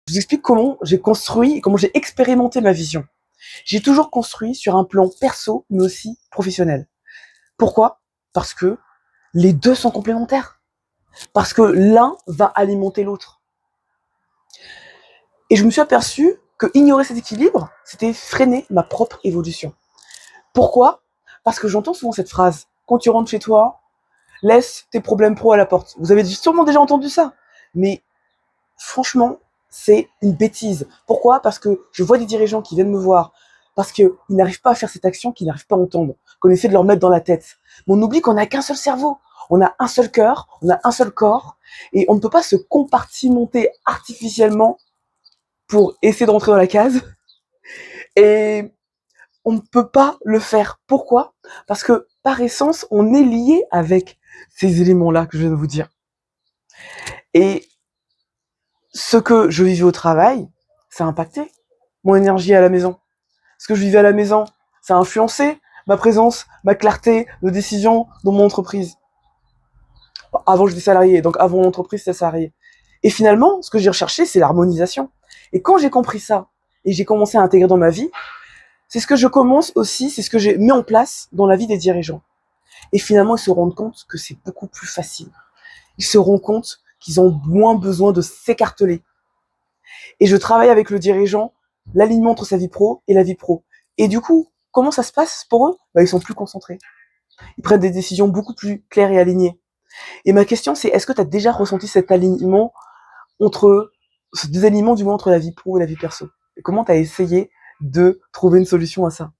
Je vous explique comment j'ai construit, comment j'ai expérimenté ma vision. J'ai toujours construit sur un plan perso, mais aussi professionnel. Pourquoi? Parce que les deux sont complémentaires. Parce que l'un va alimenter l'autre. Et je me suis aperçu que ignorer cet équilibre, c'était freiner ma propre évolution. Pourquoi? Parce que j'entends souvent cette phrase. Quand tu rentres chez toi, laisse tes problèmes pro à la porte. Vous avez sûrement déjà entendu ça. Mais franchement, c'est une bêtise. Pourquoi? Parce que je vois des dirigeants qui viennent me voir parce qu'ils n'arrivent pas à faire cette action, qu'ils n'arrivent pas à entendre, qu'on essaie de leur mettre dans la tête. Mais on oublie qu'on n'a qu'un seul cerveau, on a un seul cœur, on a un seul corps, et on ne peut pas se compartimenter artificiellement pour essayer de rentrer dans la case. Et on ne peut pas le faire. Pourquoi? Parce que par essence, on est lié avec ces éléments-là que je viens de vous dire. Et ce que je vivais au travail, ça a impacté mon énergie à la maison. Ce que je vivais à la maison, ça a influencé ma présence, ma clarté de décision dans mon entreprise. Avant, j'étais salarié, donc avant l'entreprise, c'était salarié. Et finalement, ce que j'ai recherché, c'est l'harmonisation. Et quand j'ai compris ça, et j'ai commencé à intégrer dans ma vie, c'est ce que je commence aussi, c'est ce que j'ai mis en place dans la vie des dirigeants. Et finalement, ils se rendent compte que c'est beaucoup plus facile. Ils se rendent compte qu'ils ont moins besoin de s'écarteler. Et je travaille avec le dirigeant, l'alignement entre sa vie pro et la vie pro. Et du coup, comment ça se passe pour eux? Ils sont plus concentrés. Ils prennent des décisions beaucoup plus claires et alignées. Et ma question, c'est est-ce que tu as déjà ressenti cet alignement ce désalignement du moins entre la vie pro et la vie perso? Et comment tu as essayé de trouver une solution à ça?